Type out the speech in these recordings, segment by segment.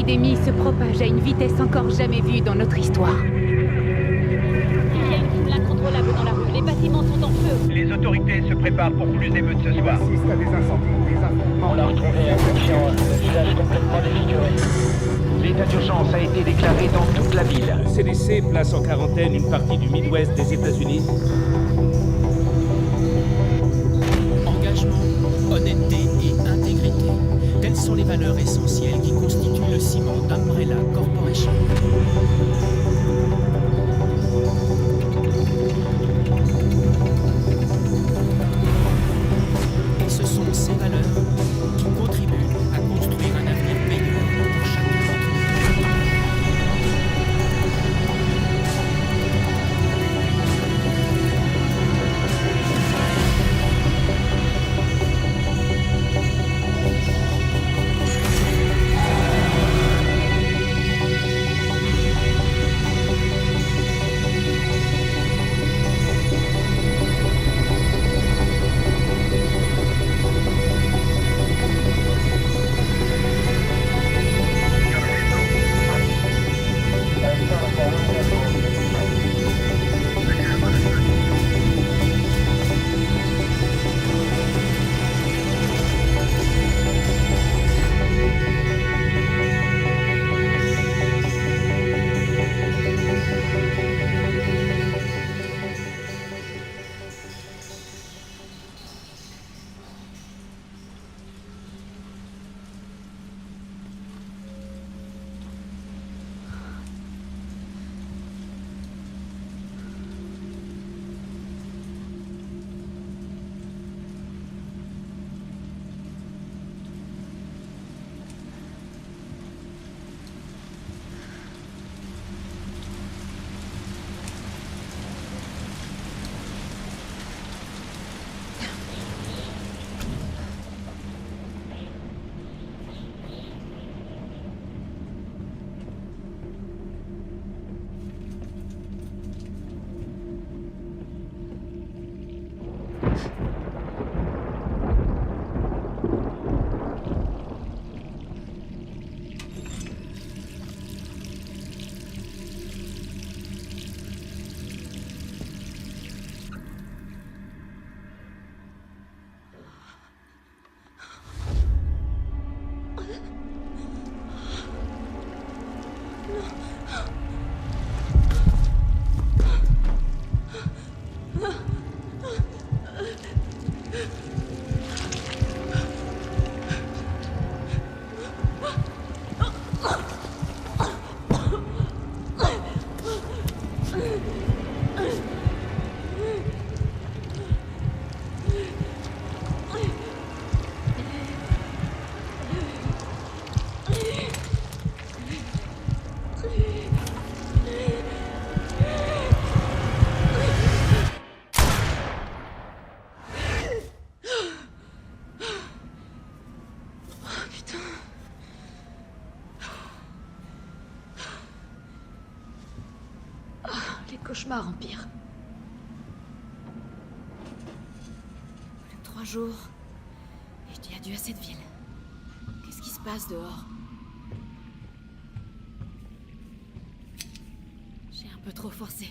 l'épidémie se propage à une vitesse encore jamais vue dans notre histoire. Il y a une foule incontrôlable dans la rue. Les bâtiments sont en feu. Les autorités se préparent pour plus d'émeutes ce soir. On assiste à des incendies, des affrontements. On a retrouvé un conscient, le visage complètement défiguré. L'état d'urgence a été déclaré dans toute la ville. Le CDC place en quarantaine une partie du Midwest des États-Unis. Engagement, honnêteté et intégrité. Telles sont les valeurs essentielles qui constituent le ciment d'Umbrella Corporation. Et ce sont ces valeurs qui contribuent à construire un avenir meilleur pour chacun d'entre nous. Les cauchemars empirent. 3 jours, et je dis adieu à cette ville. Qu'est-ce qui se passe dehors? J'ai un peu trop forcé.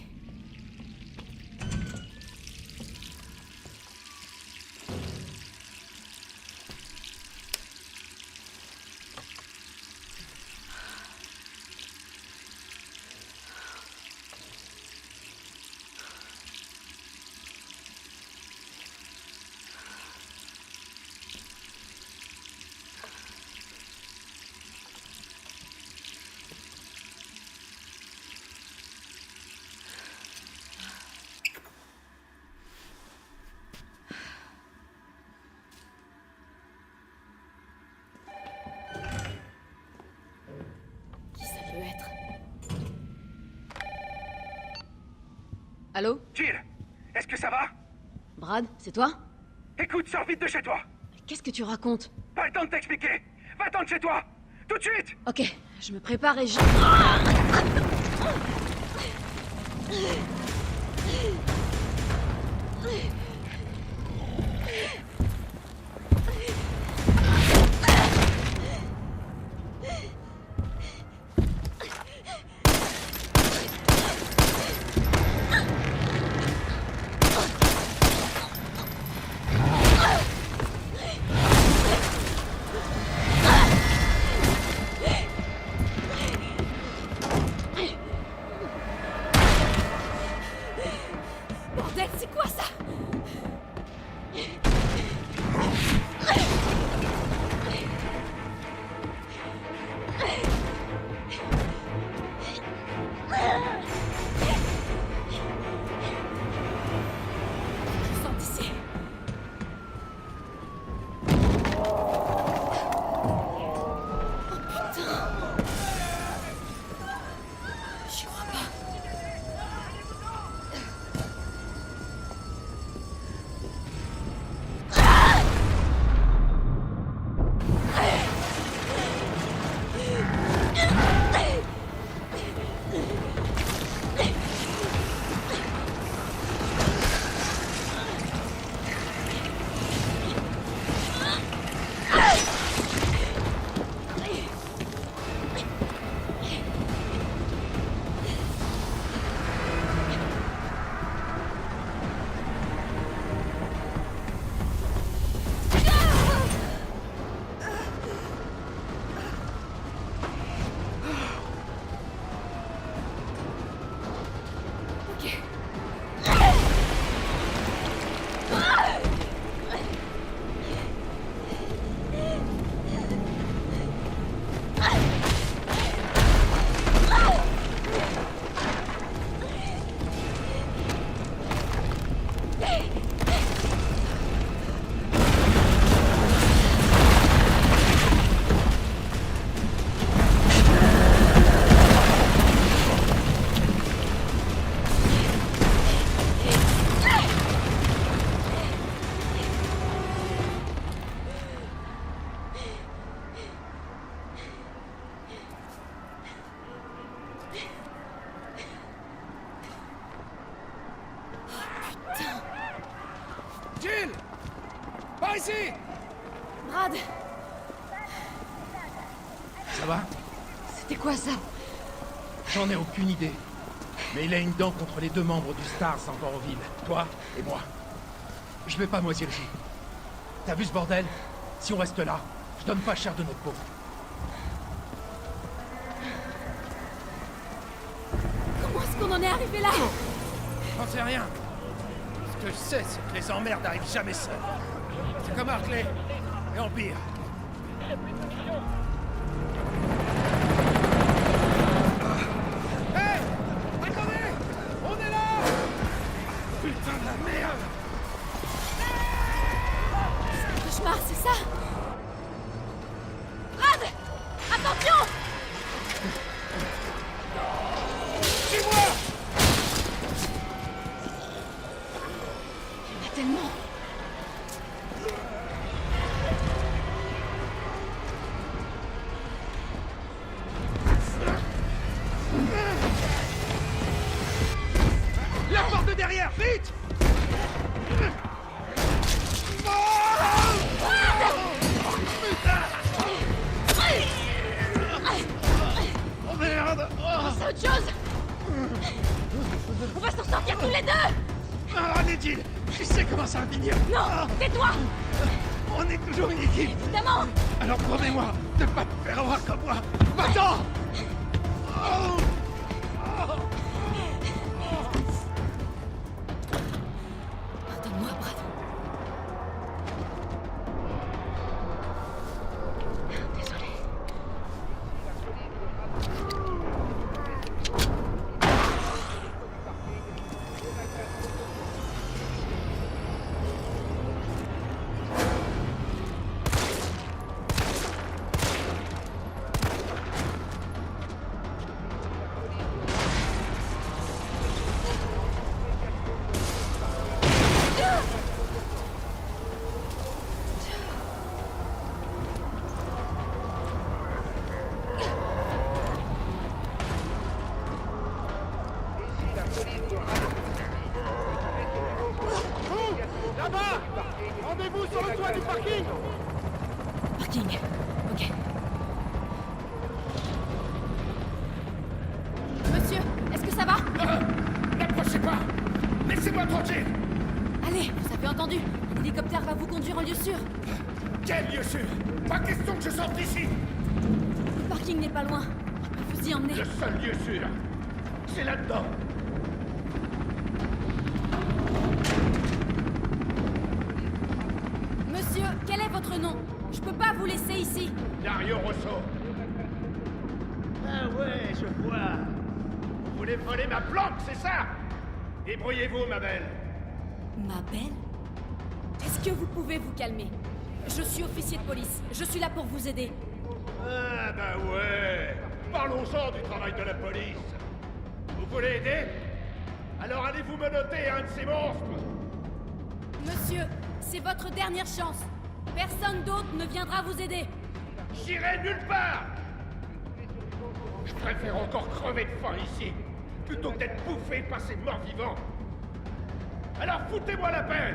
Allô? Jill, est-ce que ça va? Brad, c'est toi? Écoute, sors vite de chez toi. Qu'est-ce que tu racontes? Pas le temps de t'expliquer. Va-t'en de chez toi. Tout de suite. Ok, je me prépare et je... Bordel, c'est quoi ça? Je sors d'ici. J'y crois pas. Jill! Par ici! Brad, Ça va? c'était quoi ça? J'en ai aucune idée. Mais il a une dent contre les deux membres du Stars encore en ville. Toi et moi. Je vais pas moisir le jus. T'as vu ce bordel? Si on reste là, je donne pas cher de notre peau. Comment est-ce qu'on en est arrivé là? J'en sais rien. Ce que je sais, c'est que les emmerdes n'arrivent jamais seuls. C'est comme Hartley et Empire. Hé! Attendez! On est là! Putain de la merde! Cauchemar, c'est ça? Brad! Attention! Suis-moi! Il y en a tellement. La porte de derrière, vite! Oh merde! C'est autre chose! On va s'en sortir tous les deux! Ah, allez, Jill! Je sais comment ça va finir! Non! Tais-toi! On est toujours une équipe! Évidemment! Alors promets-moi de pas te faire avoir comme moi! Va-t'en! Oh. Pardonne-moi, Brad. Désolé. Là-bas! Rendez-vous sur le toit du parking! Parking. Ok. Monsieur, est-ce que ça va? N'approchez pas! Laissez-moi tranquille! Allez, vous avez entendu. L'hélicoptère va vous conduire en lieu sûr. Quel lieu sûr! Pas question que je sorte d'ici! Le parking n'est pas loin. Je peux vous y emmener. Le seul lieu sûr, c'est là-dedans! non. Je peux pas vous laisser ici. Dario Rosso. Ah ouais, je vois. Vous voulez voler ma planque, c'est ça? Débrouillez-vous, ma belle. Ma belle? Est-ce que vous pouvez vous calmer? Je suis officier de police. Je suis là pour vous aider. Ah bah ouais. Parlons-en du travail de la police. Vous voulez aider? Alors allez-vous menotter un de ces monstres? Monsieur, c'est votre dernière chance. Personne d'autre ne viendra vous aider. J'irai nulle part. Je préfère encore crever de faim ici, plutôt que d'être bouffé par ces morts vivants. Alors foutez-moi la paix.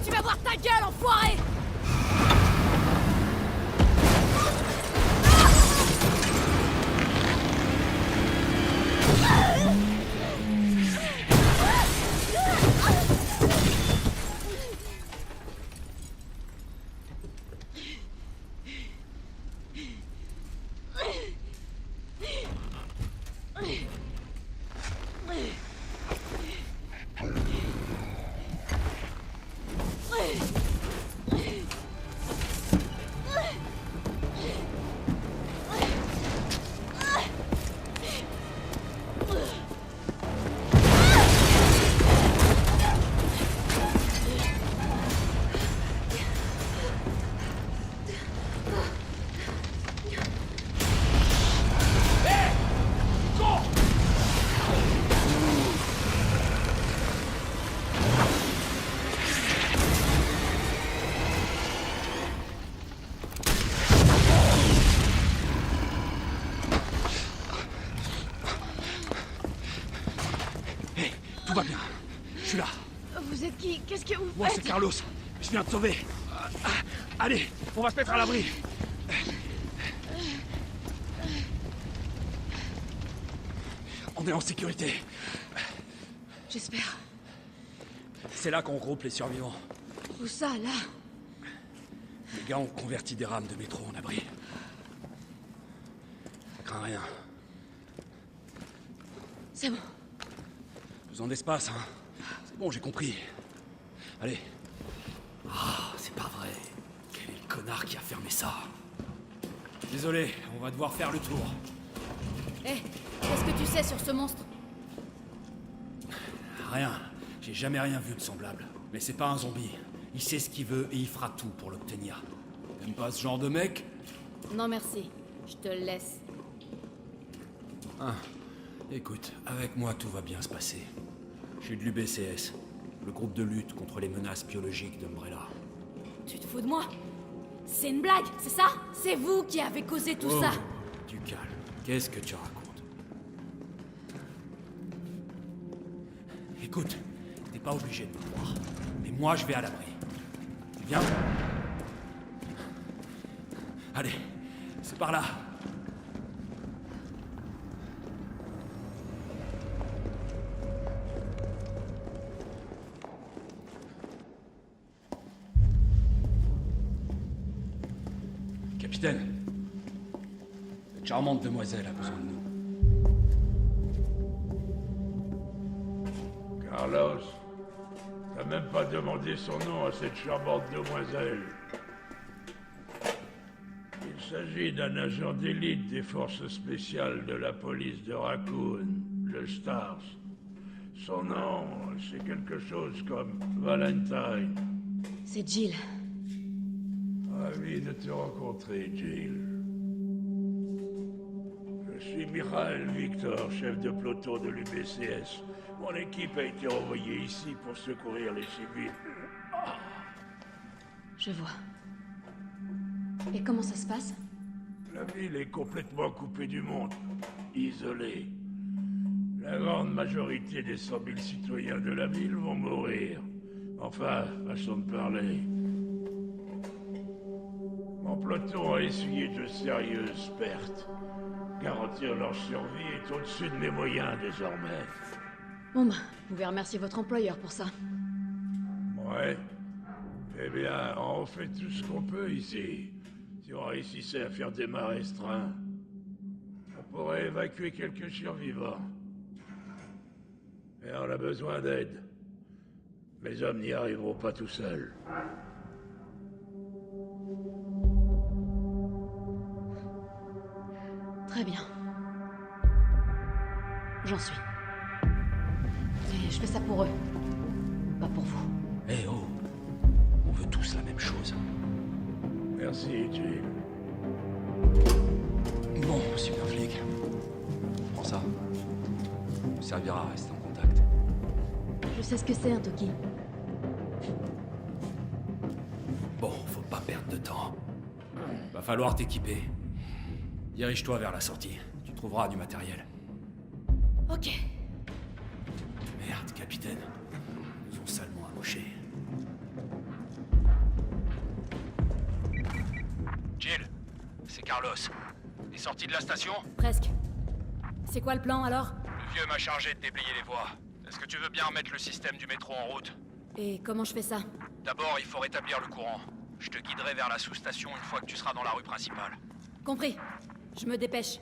Tu vas voir ta gueule, enfoiré! Tout va bien. Je suis là. Vous êtes qui? Qu'est-ce que vous faites? Moi, c'est Carlos. Je viens te sauver. Allez, on va se mettre à l'abri. On est en sécurité. J'espère. C'est là qu'on regroupe les survivants. Où ça, là? Les gars ont converti des rames de métro en abri. Crains rien. C'est bon. Besoin d'espace, hein. C'est bon, j'ai compris. Allez. Ah, c'est pas vrai. Quel est le connard qui a fermé ça? Désolé, on va devoir faire le tour. Hé, qu'est-ce que tu sais sur ce monstre? Rien. J'ai jamais rien vu de semblable. Mais c'est pas un zombie. Il sait ce qu'il veut et il fera tout pour l'obtenir. T'aimes pas ce genre de mec? Non merci, je te le laisse. Ah. Écoute, avec moi tout va bien se passer. Je suis de l'UBCS, le groupe de lutte contre les menaces biologiques d'Umbrella. Tu te fous de moi? C'est une blague, c'est ça? C'est vous qui avez causé tout ça? Du calme. Qu'est-ce que tu racontes? Écoute, t'es pas obligé de me croire. Mais moi, je vais à l'abri. Tu viens? Allez, c'est par là. Capitaine, cette charmante demoiselle a besoin de nous. Carlos, t'as même pas demandé son nom à cette charmante demoiselle. Il s'agit d'un agent d'élite des forces spéciales de la police de Raccoon, le Stars. Son nom, c'est quelque chose comme Valentine. C'est Jill. Ravi de te rencontrer, Jill. Je suis Mikhail Victor, chef de peloton de l'UBCS. Mon équipe a été envoyée ici pour secourir les civils. Je vois. Et comment ça se passe? La ville est complètement coupée du monde, isolée. La grande majorité des 100 000 citoyens de la ville vont mourir. Enfin, façon de parler. Mon peloton a essuyé de sérieuses pertes. Garantir leur survie est au-dessus de mes moyens désormais. Bon bah, vous pouvez remercier votre employeur pour ça. Ouais. Eh bien, on fait tout ce qu'on peut ici. Si on réussissait à faire des mâts restreints, on pourrait évacuer quelques survivants. Mais on a besoin d'aide. Mes hommes n'y arriveront pas tout seuls. Très bien. J'en suis. Et je fais ça pour eux. Pas pour vous. Eh oh, on veut tous la même chose. Merci, Jill. Bon, super flic. Prends ça. Ça nous servira à rester en contact. Je sais ce que c'est un Toki. Bon, faut pas perdre de temps. Va falloir t'équiper. Dirige-toi vers la sortie. Tu trouveras du matériel. Ok. Merde, capitaine. Ils nous ont salement amochés. Jill, c'est Carlos. T'es sorti de la station? Presque. C'est quoi le plan alors? Le vieux m'a chargé de déblayer les voies. Est-ce que tu veux bien remettre le système du métro en route? Et comment je fais ça? D'abord, il faut rétablir le courant. Je te guiderai vers la sous-station une fois que tu seras dans la rue principale. Compris. Je me dépêche.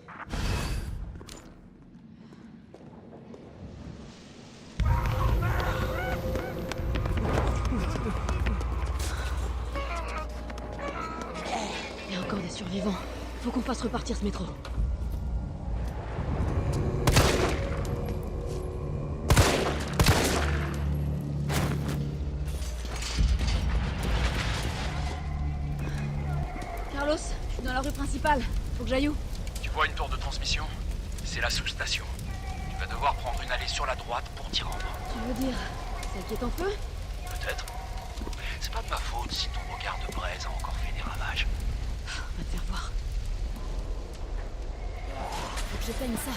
Il y a encore des survivants. Faut qu'on fasse repartir ce métro. Carlos, je suis dans la rue principale. Faut que j'aille où? Tu vois une tour de transmission? C'est la sous-station. Tu vas devoir prendre une allée sur la droite pour t'y rendre. Tu veux dire celle qui est en feu? Peut-être. C'est pas de ma faute si ton regard de braise a encore fait des ravages. On va te faire voir. Faut que j'éteigne ça.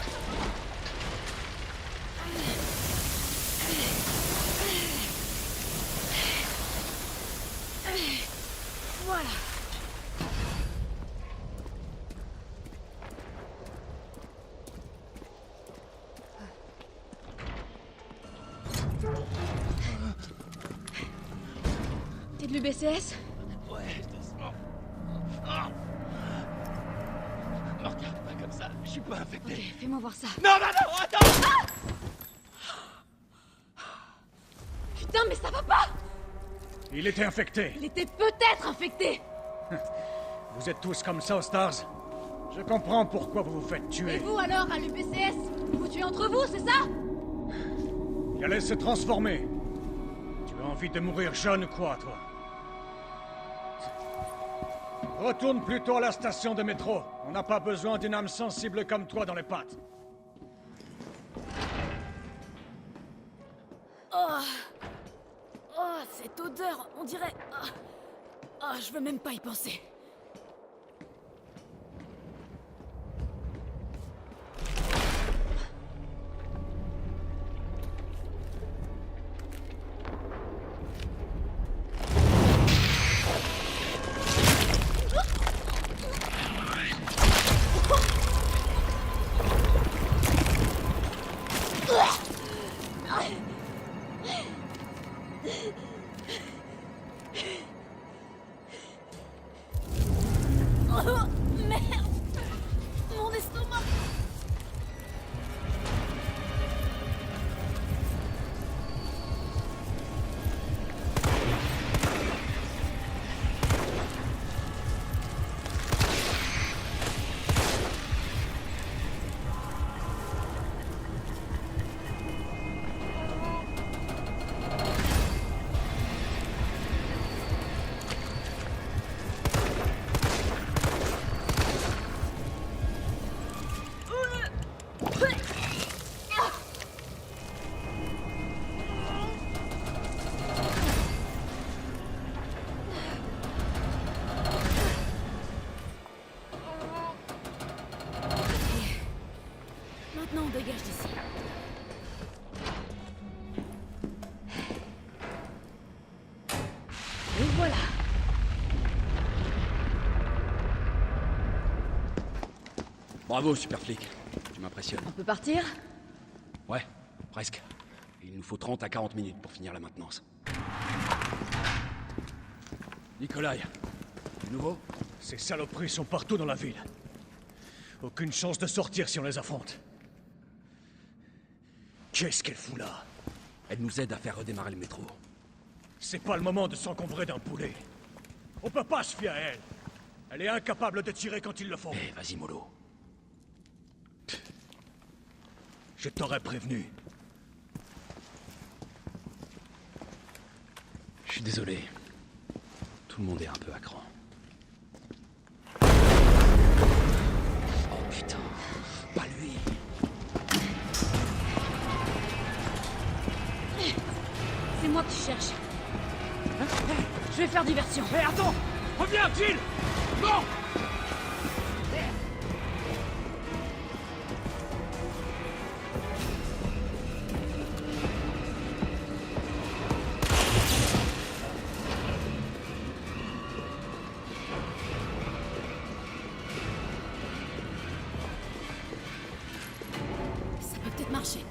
Voilà. T'es de l'UBCS? Ouais, doucement. Ah. Me regarde pas comme ça, je suis pas infecté. Ok, fais-moi voir ça. Non, non, non, attends! Putain, mais ça va pas! Il était infecté. Il était peut-être infecté! Vous êtes tous comme ça aux Stars. Je comprends pourquoi vous vous faites Et tuer. vous alors, à l'UBCS? Vous vous tuez entre vous, c'est ça? Il allait se transformer. Tu as envie de mourir jeune ou quoi, toi? Retourne plutôt à la station de métro. On n'a pas besoin d'une âme sensible comme toi dans les pattes. Oh, cette odeur, on dirait... je veux même pas y penser. Oh, merde! Mon estomac! Maintenant, on dégage d'ici. Et voilà. Bravo, super flic. Tu m'impressionnes. On peut partir? Ouais, presque. Il nous faut 30 à 40 minutes pour finir la maintenance. Nikolai, du nouveau? Ces saloperies sont partout dans la ville. Aucune chance de sortir si on les affronte. Qu'est-ce qu'elle fout là? Elle nous aide à faire redémarrer le métro. C'est pas le moment de s'encombrer d'un poulet. On peut pas se fier à elle. Elle est incapable de tirer quand il le faut. Eh, vas-y, mollo. Je t'aurais prévenu. Je suis désolé. Tout le monde est un peu à cran. Oh putain, pas lui. C'est moi que tu cherches. Je vais faire diversion. Hé, attends! Reviens, Jill! Non! Ça peut peut-être marcher.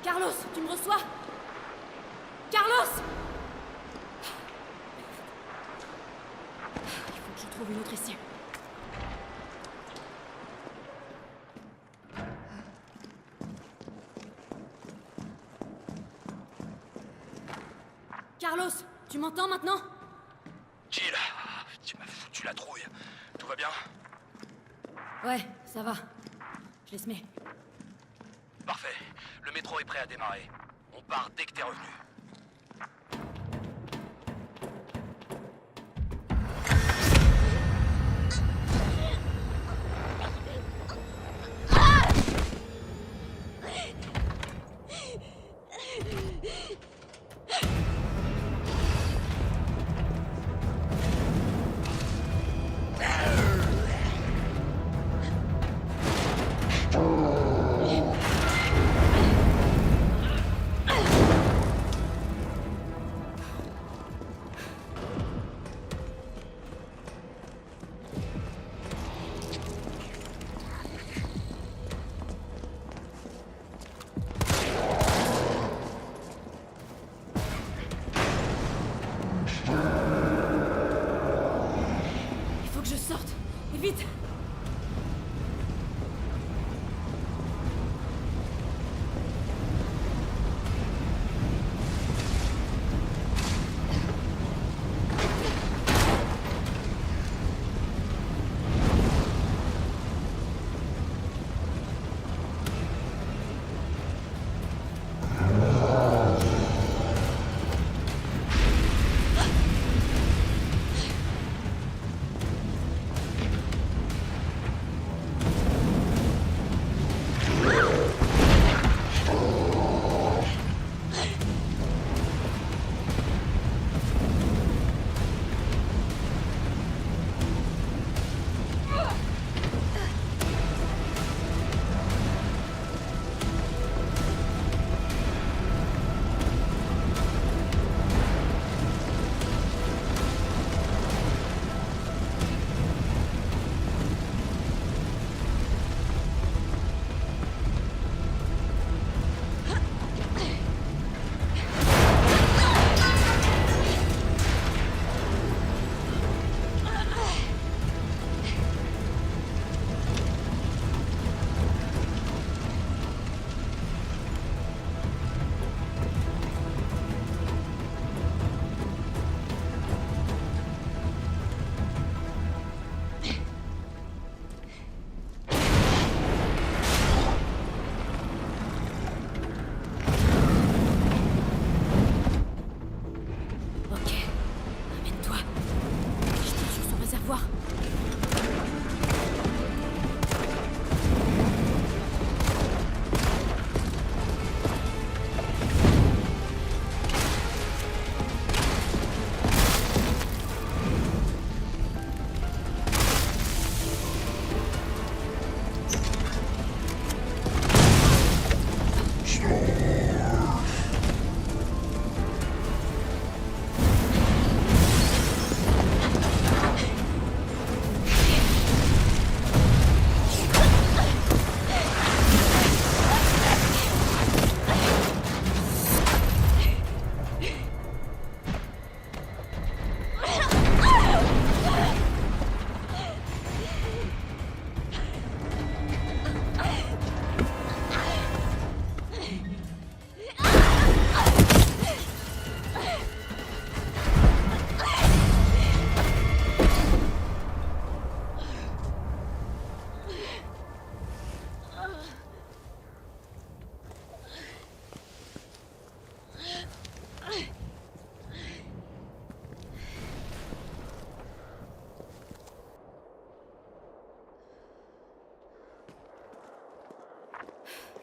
Carlos, tu me reçois? Carlos! Il faut que je trouve une autre issue. Carlos, tu m'entends maintenant? Jill, tu m'as foutu la trouille. Tout va bien? Ouais, ça va. Je laisse mets. Parfait. Le métro est prêt à démarrer. On part dès que t'es revenu.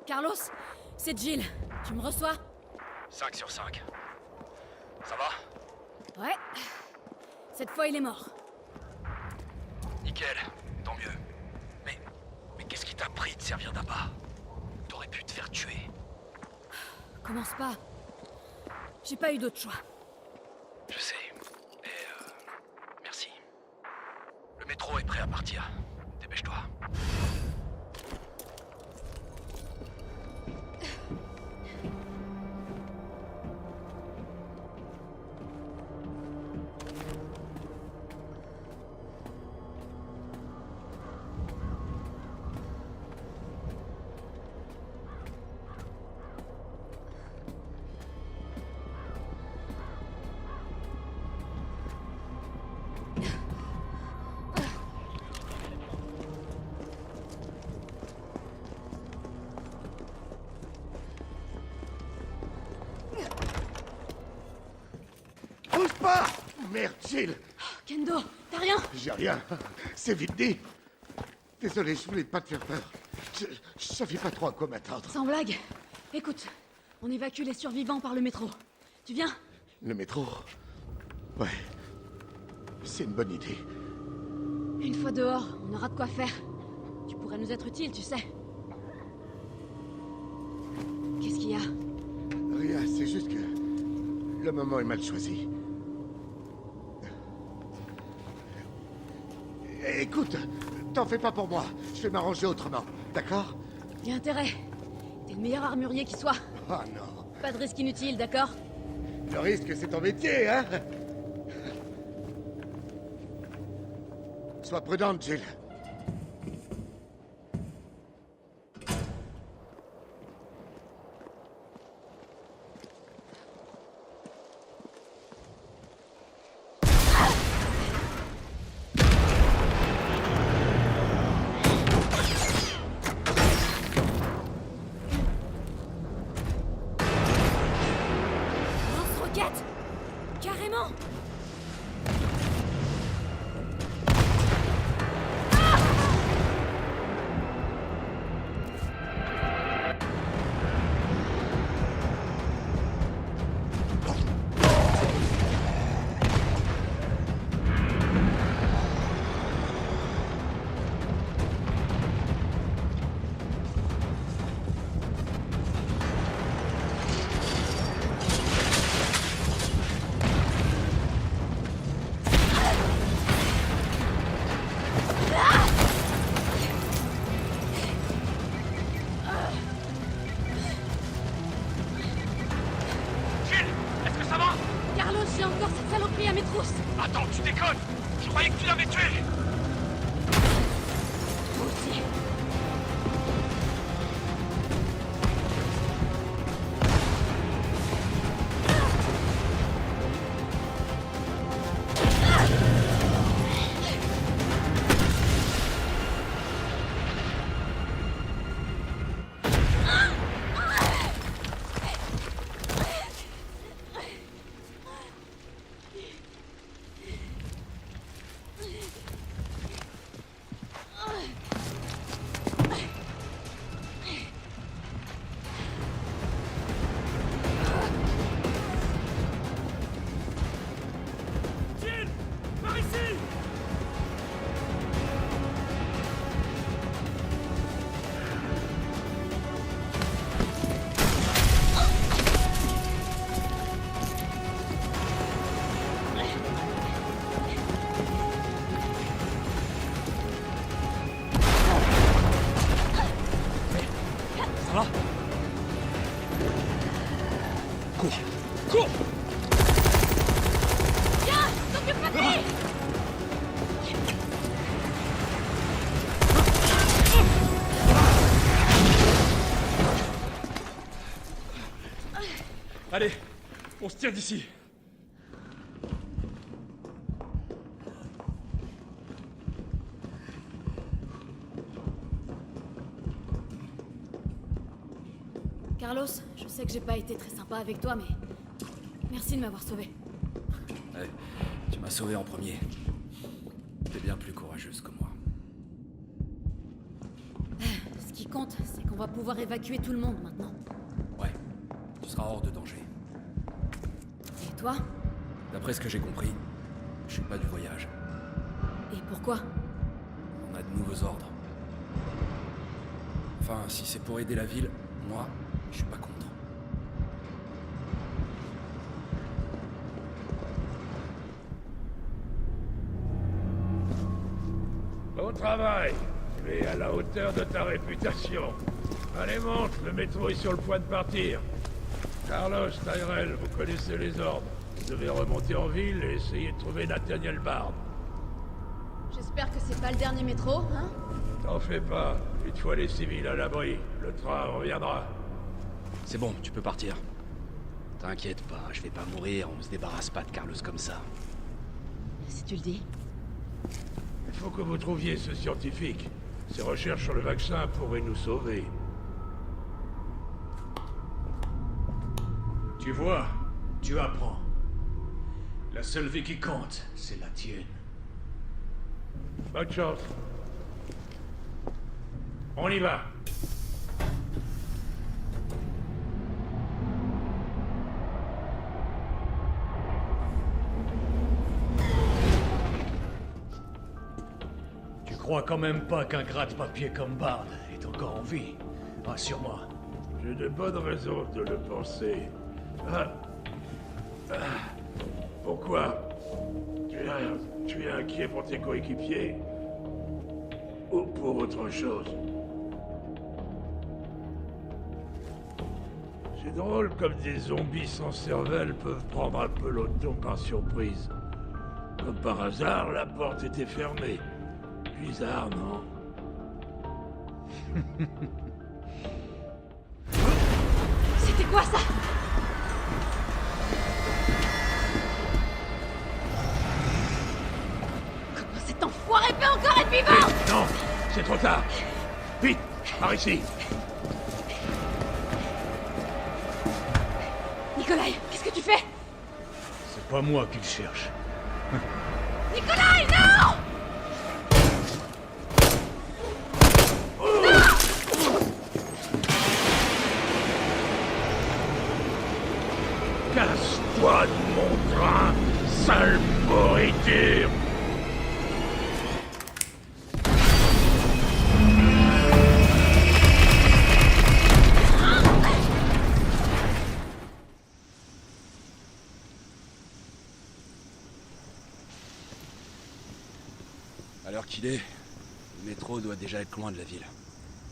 Carlos, c'est Jill. Tu me reçois? 5 sur 5. Ça va? Ouais. Cette fois, il est mort. Nickel, tant mieux. Mais qu'est-ce qui t'a pris de servir d'appât? T'aurais pu te faire tuer. Commence pas. J'ai pas eu d'autre choix. Je sais. Et merci. Le métro est prêt à partir. Dépêche-toi. Bouge pas! Merde, Jill! Kendo, t'as rien? J'ai rien. C'est vite dit. Désolé, je voulais pas te faire peur. Je savais pas trop à quoi m'attendre. Sans blague. Écoute, on évacue les survivants par le métro. Tu viens? Le métro? Ouais. C'est une bonne idée. Une fois dehors, on aura de quoi faire. Tu pourrais nous être utile, tu sais. Qu'est-ce qu'il y a? Rien, c'est juste que... le moment est mal choisi. Écoute, t'en fais pas pour moi. Je vais m'arranger autrement, d'accord? Y a intérêt. T'es le meilleur armurier qui soit. Oh non. Pas de risque inutile, d'accord? Le risque, c'est ton métier, hein? Sois prudente, Jill. Lance-roquette! Carrément! Carlos, j'ai encore cette saloperie à mes trousses! Attends, tu déconnes! Je croyais que tu l'avais tué! Toi aussi. Jill! Par ici! Ça va? Cours! Cours! Viens! T'occupe pas de lui! Allez, on se tire d'ici. Carlos, je sais que j'ai pas été très sympa avec toi, mais... merci de m'avoir sauvé. Ouais, tu m'as sauvé en premier. T'es bien plus courageuse que moi. Ce qui compte, c'est qu'on On va pouvoir évacuer tout le monde maintenant. Ouais, tu seras hors de danger. Et toi? D'après ce que j'ai compris, je suis pas du voyage. Et pourquoi? On a de nouveaux ordres. Enfin, si c'est pour aider la ville, moi, je suis pas contre. Bon travail. Tu es à la hauteur de ta réputation. Allez, monte, le métro est sur le point de partir. Carlos, Tyrell, vous connaissez les ordres. Vous devez remonter en ville et essayer de trouver Nathaniel Bard. J'espère que c'est pas le dernier métro, hein? T'en fais pas. Une fois les civils à l'abri, le train reviendra. C'est bon, tu peux partir. T'inquiète pas, je vais pas mourir, on se débarrasse pas de Carlos comme ça. Si tu le dis. Il faut que vous trouviez ce scientifique. Ses recherches sur le vaccin pourraient nous sauver. Tu vois, tu apprends. La seule vie qui compte, c'est la tienne. Bonne chance. On y va. Tu crois quand même pas qu'un gratte-papier comme Bard est encore en vie? Rassure-moi. J'ai de bonnes raisons de le penser. Pourquoi? Tu es inquiet pour tes coéquipiers? Ou pour autre chose? C'est drôle comme des zombies sans cervelle peuvent prendre un peloton par surprise. Comme par hasard, la porte était fermée. Bizarre, non? C'était quoi ça? Comment cet enfoiré peut encore être vivant? Non, c'est trop tard. Vite, par ici. Nikolai, qu'est-ce que tu fais? C'est pas moi qui le cherche. Nikolai, non! Casse-toi de mon train, sale pourriture! À l'heure qu'il est, le métro doit déjà être loin de la ville.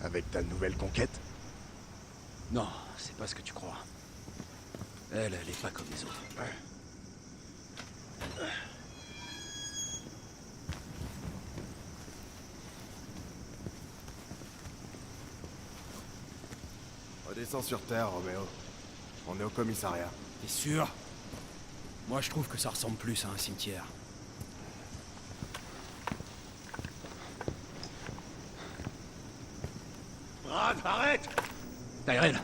Avec ta nouvelle conquête? Non, c'est pas ce que tu crois. Elle est pas comme les autres. Redescends sur Terre, Roméo. On est au commissariat. T'es sûr? Moi, je trouve que ça ressemble plus à un cimetière. Brad, arrête! Tyrell!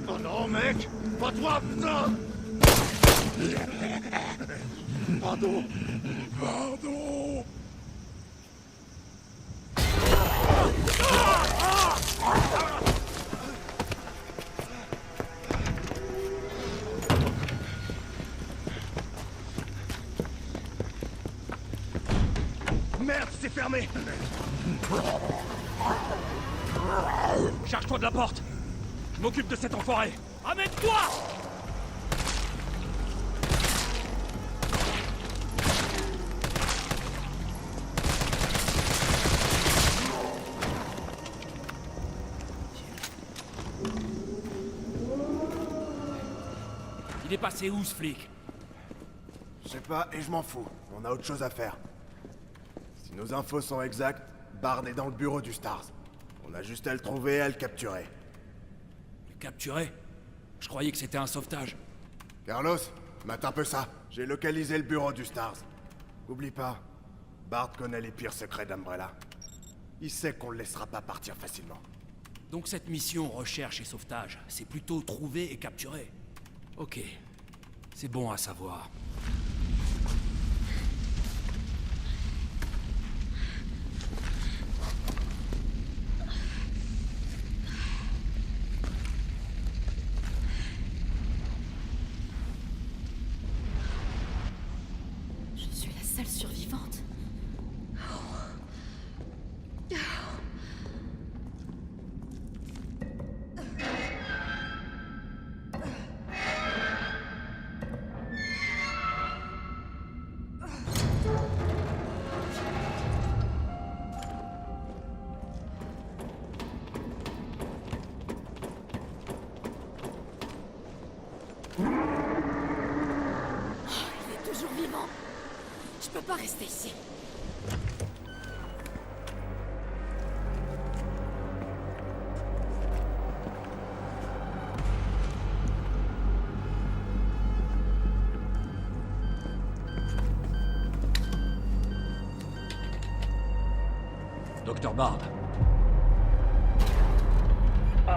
Oh non, mec! Pas toi, putain! Pardon! Pardon! Merde, c'est fermé! Charge-toi de la porte! Je m'occupe de cet enfoiré! Amène-toi! Il est passé où, ce flic? Je sais pas, et je m'en fous. On a autre chose à faire. Si nos infos sont exactes, Bard est dans le bureau du Stars. On a juste à le trouver et à le capturer. Le capturer? Je croyais que c'était un sauvetage. Carlos, mate un peu ça. J'ai localisé le bureau du Stars. Oublie pas, Bard connaît les pires secrets d'Umbrella. Il sait qu'on le laissera pas partir facilement. Donc cette mission recherche et sauvetage, c'est plutôt trouver et capturer. Ok, c'est bon à savoir. peux pas rester ici. Docteur Barbe. Oh,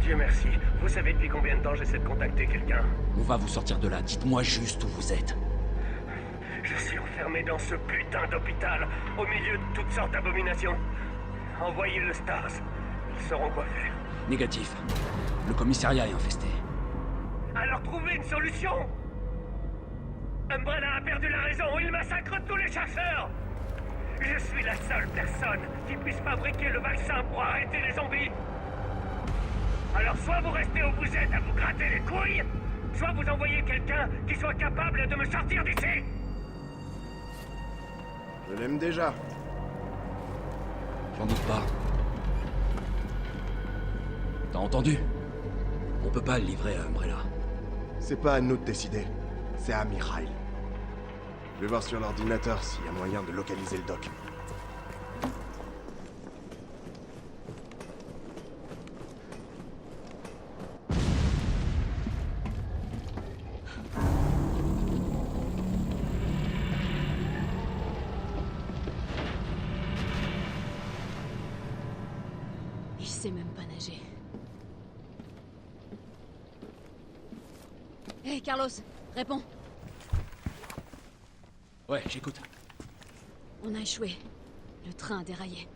Dieu merci. Vous savez depuis combien de temps j'essaie de contacter quelqu'un? On va vous sortir de là. Dites-moi juste où vous êtes. Je suis enfermé dans ce putain d'hôpital, au milieu de toutes sortes d'abominations. Envoyez le Stars. Ils sauront quoi faire. Négatif. Le commissariat est infesté. Alors trouvez une solution! Umbrella a perdu la raison, il massacre tous les chasseurs! Je suis la seule personne qui puisse fabriquer le vaccin pour arrêter les zombies! Alors soit vous restez où vous êtes à vous gratter les couilles, soit vous envoyez quelqu'un qui soit capable de me sortir d'ici! Je l'aime déjà. J'en doute pas. T'as entendu? On peut pas le livrer à Umbrella. C'est pas à nous de décider. C'est à Mikhail. Je vais voir sur l'ordinateur s'il y a moyen de localiser le doc. Il sait même pas nager. Hé, Carlos, réponds. Ouais, j'écoute. On a échoué. Le train a déraillé.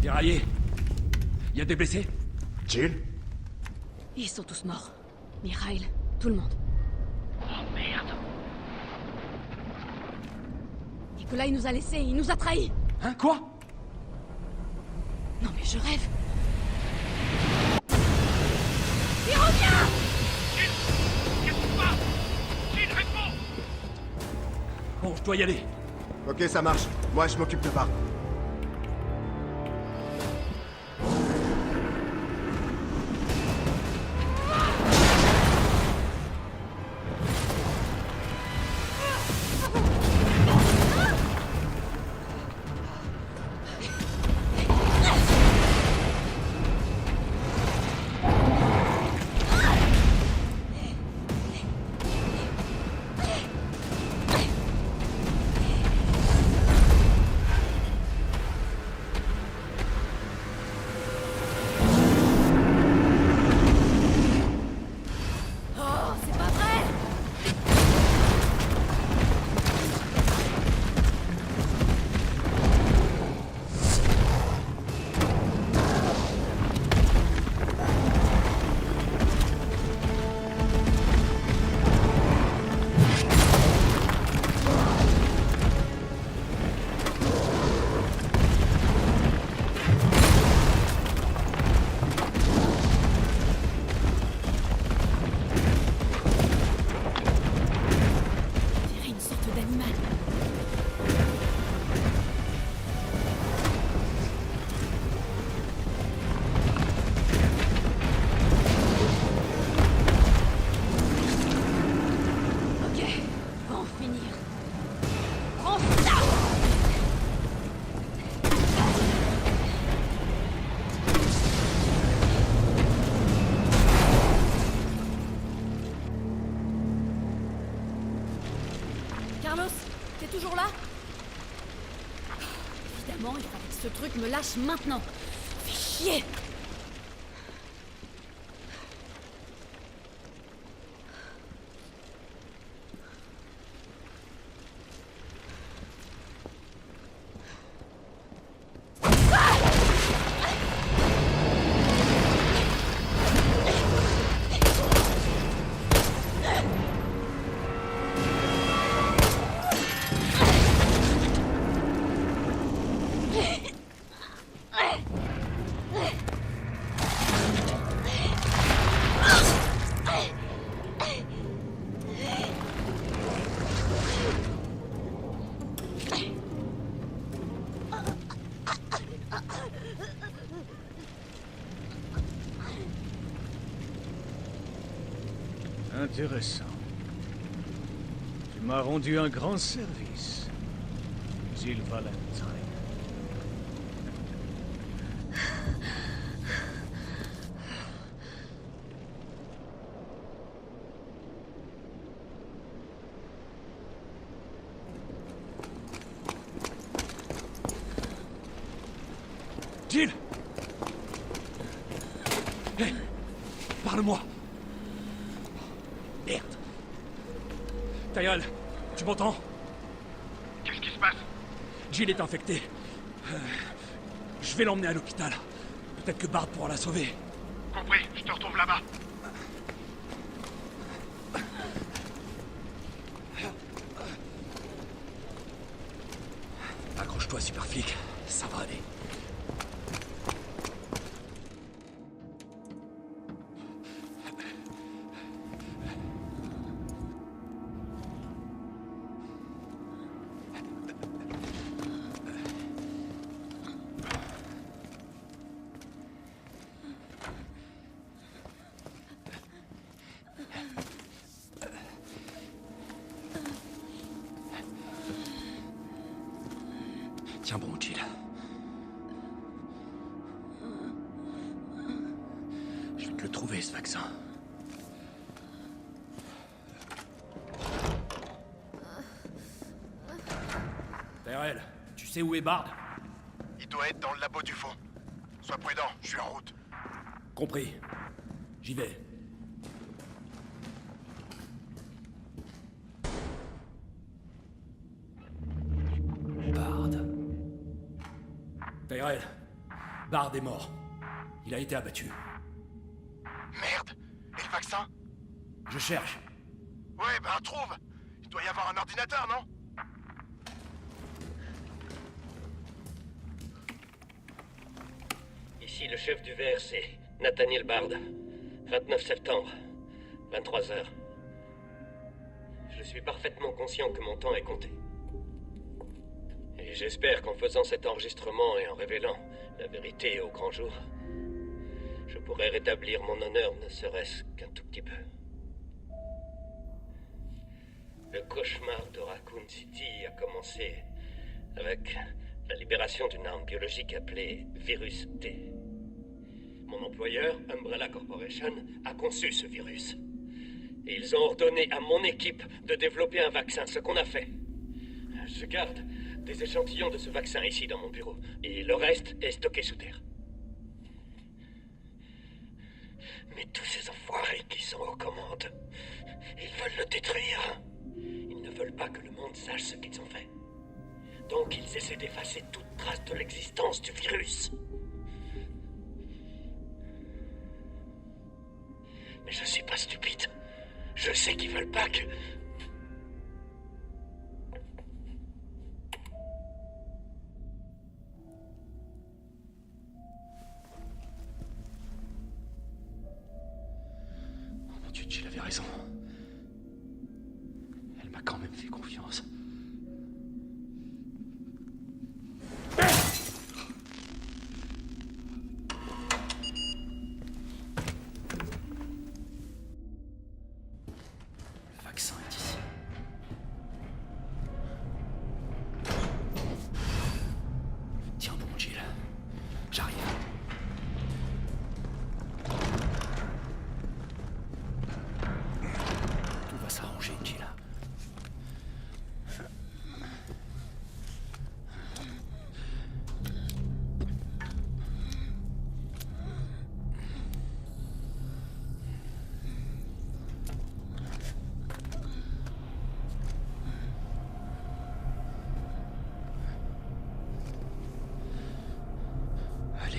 Déraillé? Y a des blessés? Jill? Ils sont tous morts. Mikhail, tout le monde. Oh merde! Nikolai nous a laissés, il nous a trahis. Hein? Quoi? Non mais je rêve. Il revient! Bon, je dois y aller. Ok, ça marche. Moi, je m'occupe de Barbe. Évidemment, il fallait que ce truc me lâche maintenant. Fais chier! Intéressant. Tu m'as rendu un grand service. Jill Valentine. Jill! Hé! Parle-moi! Merde! Tyrell, tu m'entends? Qu'est-ce qui se passe? Jill est infectée. Je vais l'emmener à l'hôpital. Peut-être que Bard pourra la sauver. Compris, je te retrouve là-bas. Accroche-toi, super flic. Ça va aller. Tiens bon, Jill. Je vais te le trouver, ce vaccin. Tyrell, tu sais où est Bard? Il doit être dans le labo du fond. Sois prudent, je suis en route. Compris. J'y vais. Bard. Tyrell, Bard est mort. Il a été abattu. Merde. Et le vaccin? Je cherche. Ouais, ben trouve. Il doit y avoir un ordinateur, non? Ici le chef du VRC, Nathaniel Bard. 29 septembre, 23h. Je suis parfaitement conscient que mon temps est compté. Et j'espère qu'en faisant cet enregistrement et en révélant la vérité au grand jour, je pourrai rétablir mon honneur ne serait-ce qu'un tout petit peu. Le cauchemar de Raccoon City a commencé avec la libération d'une arme biologique appelée Virus T. Mon employeur, Umbrella Corporation, a conçu ce virus. Et ils ont ordonné à mon équipe de développer un vaccin, ce qu'on a fait. Je garde des échantillons de ce vaccin ici dans mon bureau, et le reste est stocké sous terre. Mais tous ces enfoirés qui sont aux commandes, ils veulent le détruire. Ils ne veulent pas que le monde sache ce qu'ils ont fait. Donc ils essaient d'effacer toute trace de l'existence du virus. Mais je suis pas stupide. Je sais qu'ils veulent pas que... Oh mon Dieu, Jill avait raison. Elle m'a quand même fait confiance. Le vaccin est ici. Tiens bon, Jill. J'arrive. Tout va s'arranger, Jill. Allez,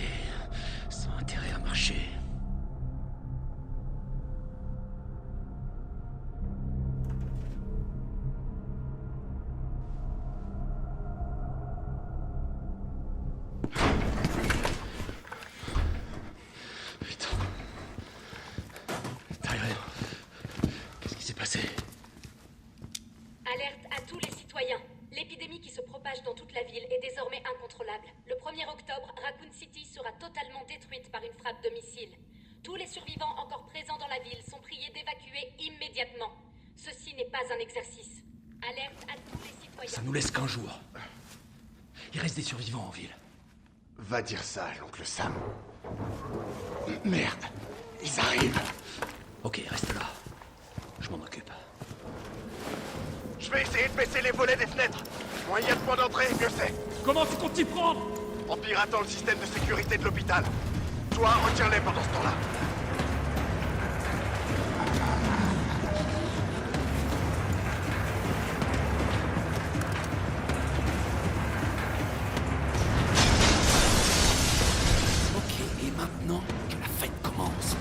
sans intérêt à marcher. Putain. Tyrell, qu'est-ce qui s'est passé? Alerte à tous les citoyens. L'épidémie qui se propage dans toute la ville est désormais incontrôlable. Le 1er octobre, Raccoon City sera totalement détruite par une frappe de missile. Tous les survivants encore présents dans la ville sont priés d'évacuer immédiatement. Ceci n'est pas un exercice. Alerte à tous les citoyens. Ça nous laisse qu'un jour. Il reste des survivants en ville. Va dire ça à l'oncle Sam. Merde, ils arrivent. Ok, reste là. Je m'en occupe. Je vais essayer de baisser les volets des fenêtres. Moins il y a de points d'entrée, mieux c'est. Comment tu comptes t'y prendre? En piratant le système de sécurité de l'hôpital. Toi, retiens-les pendant ce temps-là. Ok, et maintenant que la fête commence.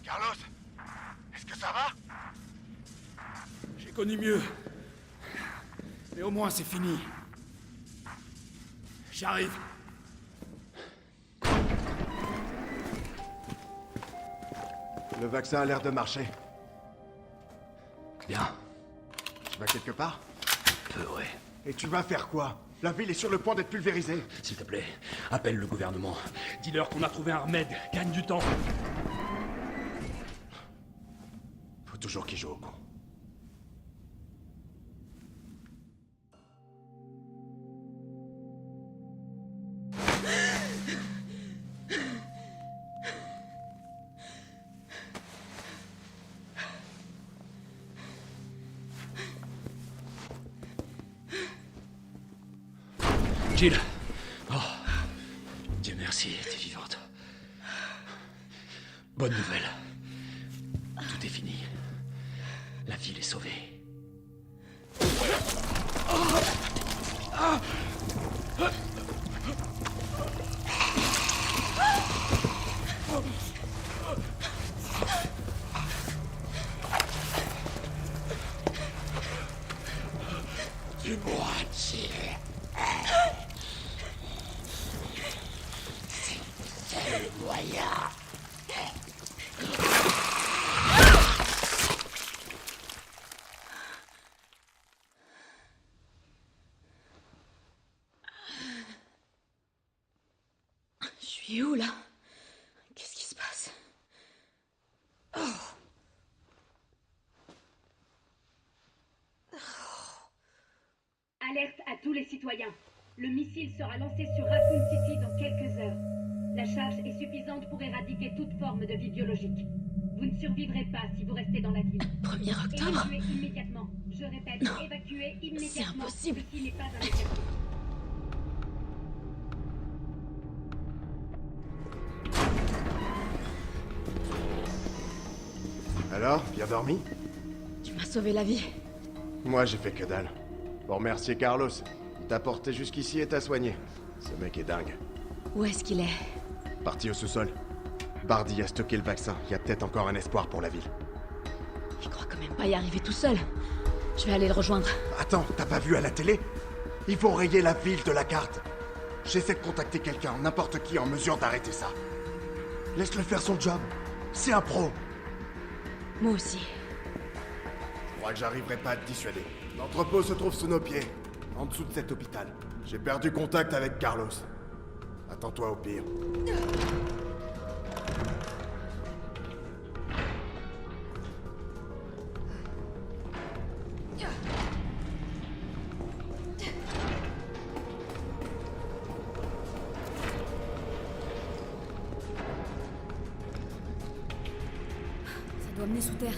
Carlos, est-ce que ça va? J'ai connu mieux. Mais au moins c'est fini. J'arrive. Le vaccin a l'air de marcher. Bien. Tu vas quelque part? Peu, ouais. Et tu vas faire quoi? La ville est sur le point d'être pulvérisée. S'il te plaît, appelle le gouvernement. Dis-leur qu'on a trouvé un remède. Gagne du temps. Faut toujours qu'ils jouent au con. Jill. Oh. Dieu merci, t'es vivante. Bonne nouvelle. Tout est fini. La ville est sauvée. Dis-moi, Jill. C'est le moyen. Je suis où, là? Qu'est-ce qui se passe? Oh. Alerte à tous les citoyens. Le missile sera lancé sur Raccoon City dans quelques heures. La charge est suffisante pour éradiquer toute forme de vie biologique. Vous ne survivrez pas si vous restez dans la ville. 1er octobre? Évacuez immédiatement. Je répète, évacuez immédiatement. C'est impossible. Ceci n'est pas un exercice. Alors, bien dormi? Tu m'as sauvé la vie. Moi, j'ai fait que dalle. Pour remercier Carlos. Il t'a porté jusqu'ici et t'a soigné. Ce mec est dingue. Où est-ce qu'il est? Parti au sous-sol. Bardi a stocké le vaccin. Il y a peut-être encore un espoir pour la ville. Il croit quand même pas y arriver tout seul. Je vais aller le rejoindre. Attends, t'as pas vu à la télé? Ils vont rayer la ville de la carte. J'essaie de contacter quelqu'un, n'importe qui en mesure d'arrêter ça. Laisse-le faire son job. C'est un pro. Moi aussi. Je crois que j'arriverai pas à te dissuader. L'entrepôt se trouve sous nos pieds, en dessous de cet hôpital. J'ai perdu contact avec Carlos. Attends-toi au pire. Ça doit mener sous terre.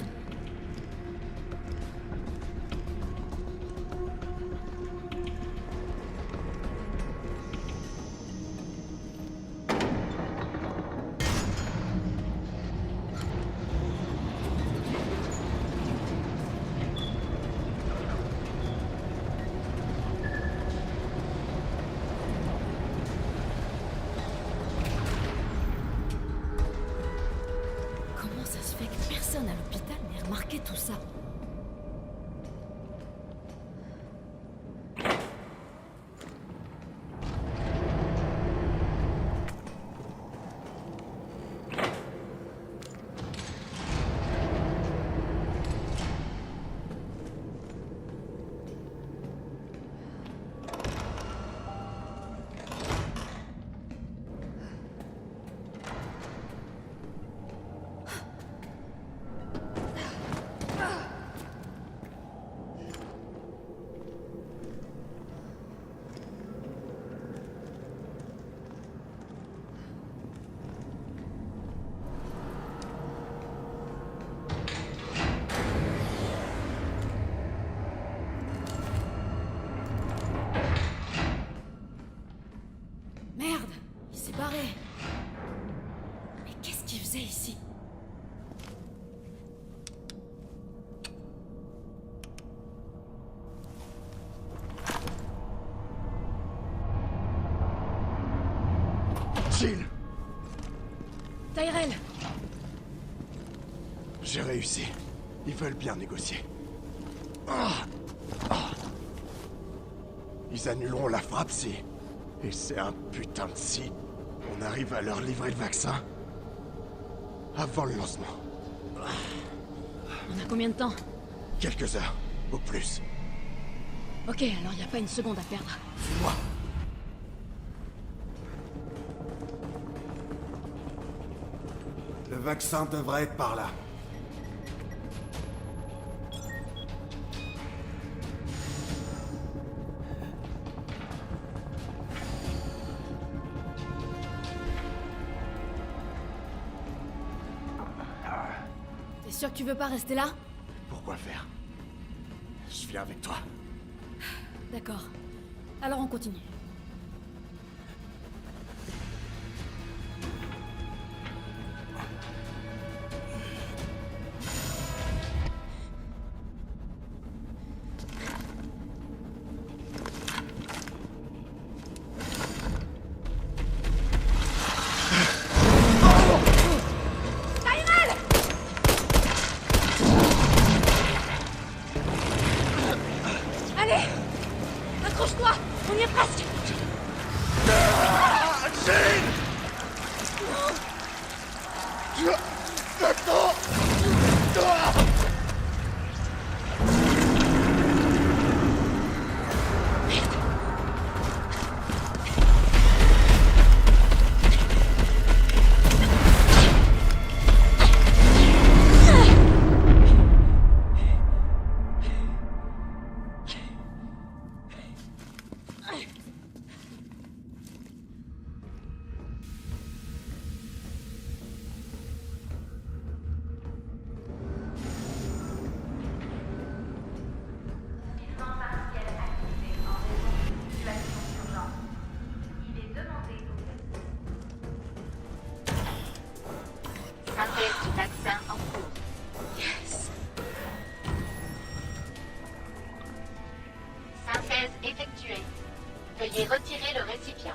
c'est ici? Jill! Tyrell! J'ai réussi. Ils veulent bien négocier. Ils annuleront la frappe si... Et c'est un putain de si... On arrive à leur livrer le vaccin. Avant le lancement. On a combien de temps? Quelques heures, au plus. Ok, alors y a pas une seconde à perdre. Suis-moi. Le vaccin devrait être par là. T'es sûr que tu veux pas rester là? Pourquoi faire? Je viens avec toi. D'accord. Alors on continue. Accroche-toi! On y est presque! Synthèse du vaccin en cours. Yes! Synthèse effectuée. Veuillez retirer le récipient.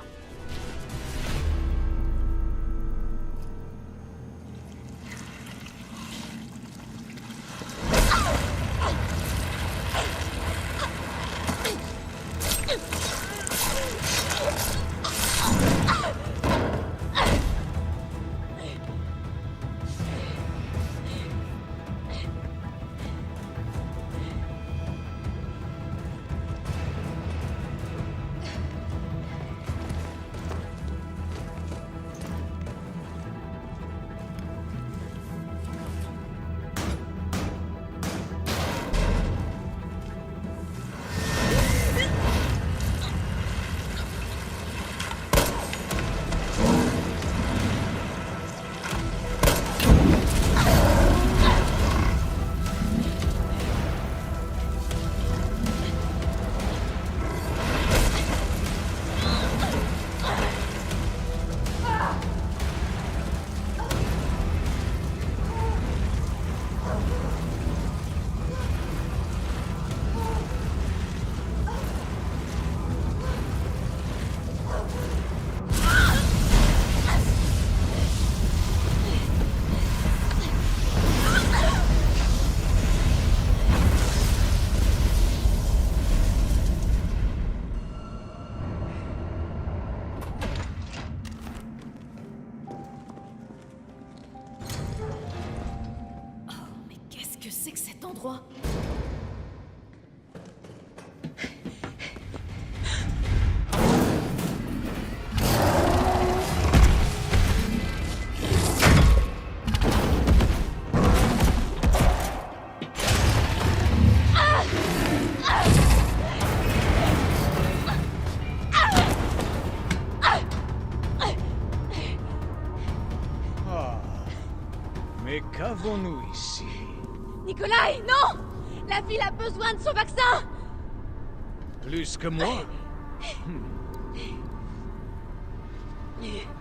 C'est que cet endroit? Mais qu'avons-nous ici? Nikolai, non! La ville a besoin de son vaccin! Plus que moi?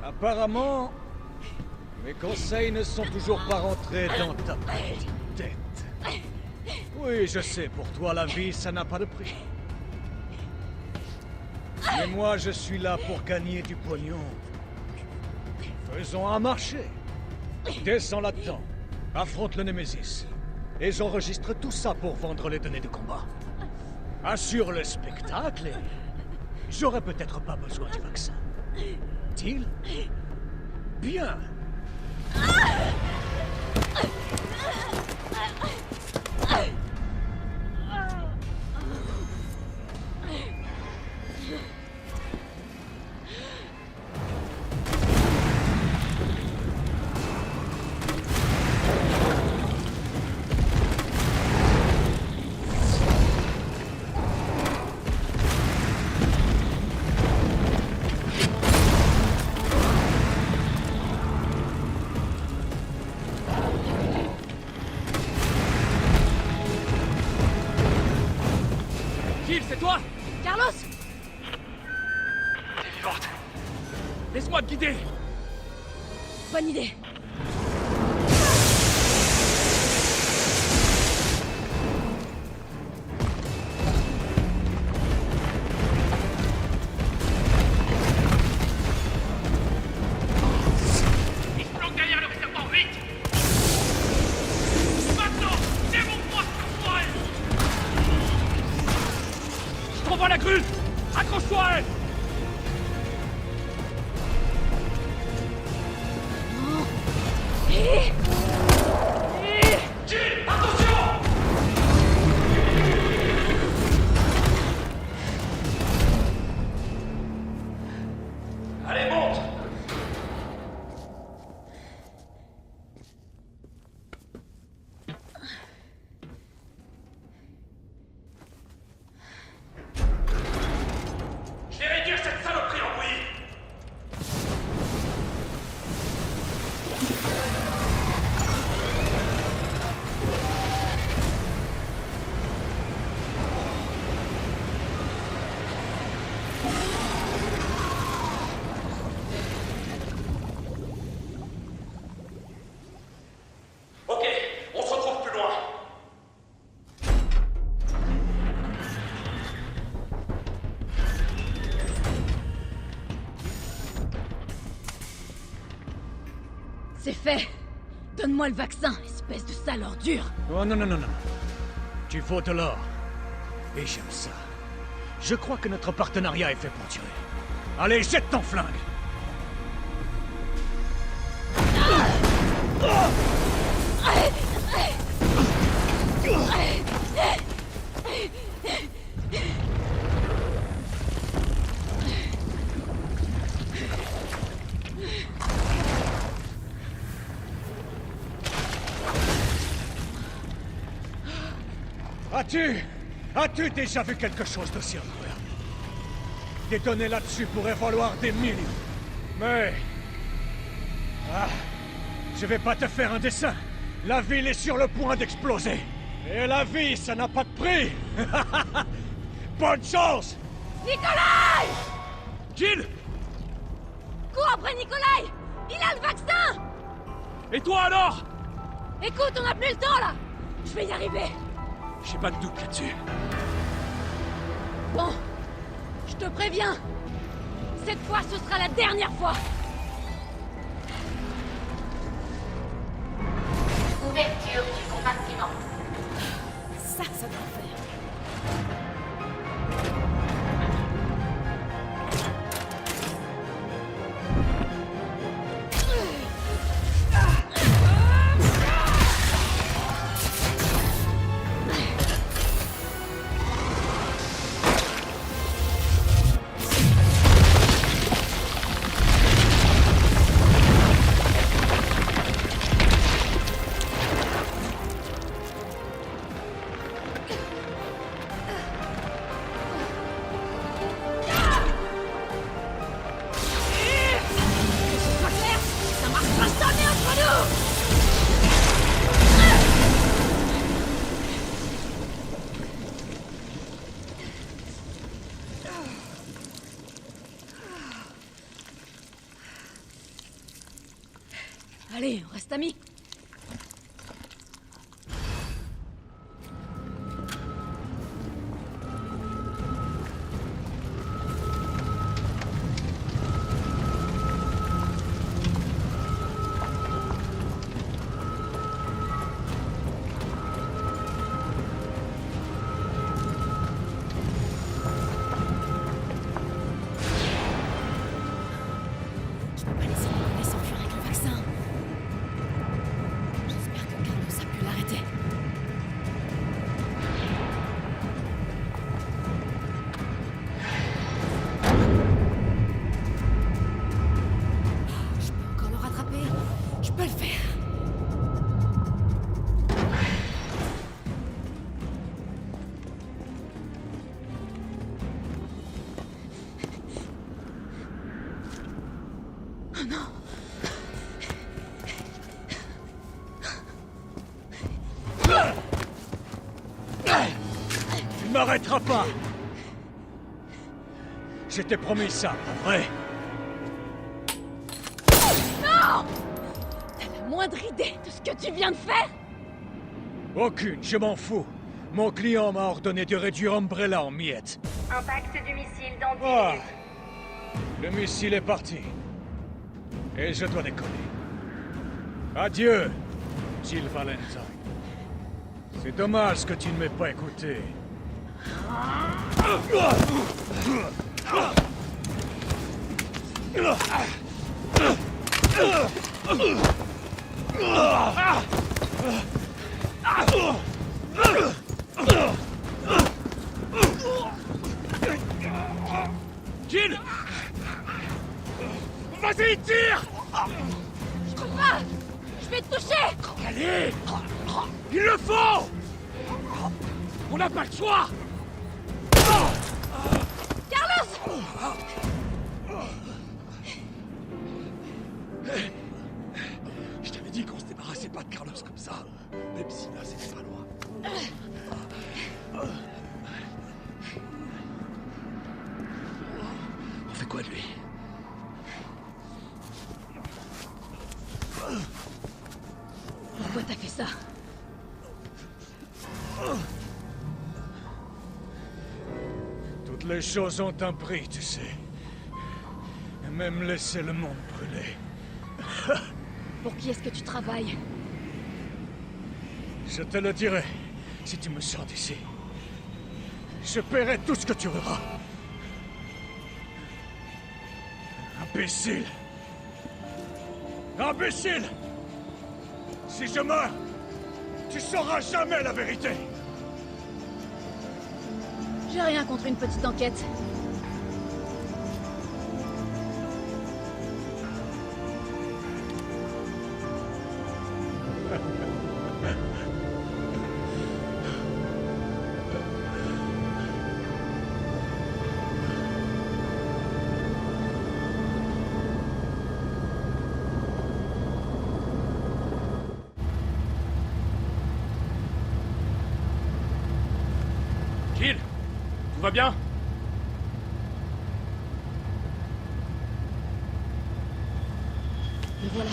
Apparemment, Mes conseils ne sont toujours pas rentrés dans ta petite tête. Oui, je sais, pour toi, la vie, ça n'a pas de prix. Mais moi, je suis là pour gagner du pognon. Faisons un marché. Descends là-dedans. Affronte le Némésis. Et j'enregistre tout ça pour vendre les données de combat. Assure le spectacle et... j'aurai peut-être pas besoin du vaccin. Deal? Bien. Jill, c'est toi? Carlos! T'es vivante. Laisse-moi te guider. Bonne idée. Il se planque derrière le réservoir, vite! Maintenant! Démontre-moi ce qu'on pourrait! Je t'envoie la grue. Accroche-toi à elle. Jill, attention! Allez, monte. Je vais réduire cette saloperie en bouillie! Ok, on se retrouve plus loin. C'est fait. Donne-moi le vaccin, espèce de sale ordure. Oh non, non, non, non. Tu faut de l'or. Et j'aime ça. Je crois que notre partenariat est fait pour durer. Allez, jette ton flingue. As-tu déjà vu quelque chose d'aussi incroyable? Des données là-dessus pourraient valoir des millions. Mais... ah, je vais pas te faire un dessin. La ville est sur le point d'exploser. Et la vie, ça n'a pas de prix. Bonne chance! Nikolai! Jill! Cours après Nikolai! Il a le vaccin! Et toi alors? Écoute, on n'a plus le temps là! Je vais y arriver! J'ai pas de doute là-dessus. Bon, je te préviens. Cette fois, ce sera la dernière fois. Ouverture du compartiment. Ça doit faire. Allez, on reste amis. Tu ne m'arrêteras pas! Je t'ai promis ça, pas vrai? Non! T'as la moindre idée de ce que tu viens de faire? Aucune, je m'en fous. Mon client m'a ordonné de réduire Umbrella en miettes. Impact du missile dans 10 Ah! minutes. Le missile est parti. Et je dois décoller. Adieu, Jill Valentine. C'est dommage que tu ne m'aies pas écouté. Jill! Vas-y, tire! Je peux pas! Je vais te toucher! Allez! Il le faut! On n'a pas le choix! Carlos! Je t'avais dit qu'on se débarrassait pas de Carlos comme ça. Même si là, c'était pas loin. On fait quoi de lui? Pourquoi t'as fait ça? Toutes les choses ont un prix, tu sais. Et même laisser le monde brûler. Pour qui est-ce que tu travailles? Je te le dirai, si tu me sors d'ici. Je paierai tout ce que tu auras. Imbécile! Imbécile! Si je meurs, tu sauras jamais la vérité! J'ai rien contre une petite enquête. Jill! Tout va bien? Me voilà.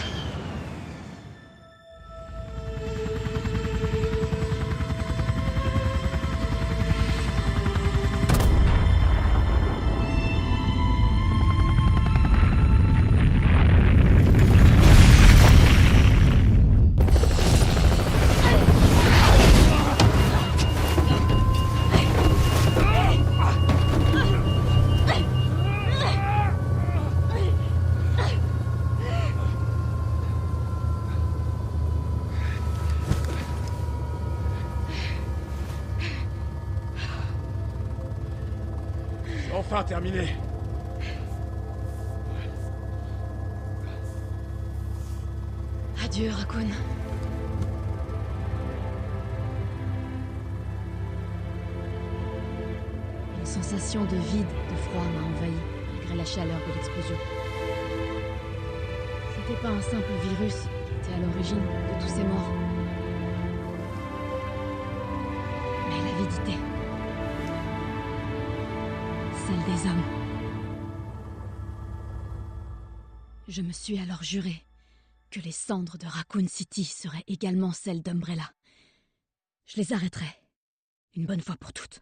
Enfin terminé. Adieu, Raccoon. Une sensation de vide, de froid m'a envahi, malgré la chaleur de l'explosion. C'était pas un simple virus qui était à l'origine de tous ces morts. Mais l'avidité. Celle des hommes. Je me suis alors juré que les cendres de Raccoon City seraient également celles d'Umbrella. Je les arrêterai, une bonne fois pour toutes.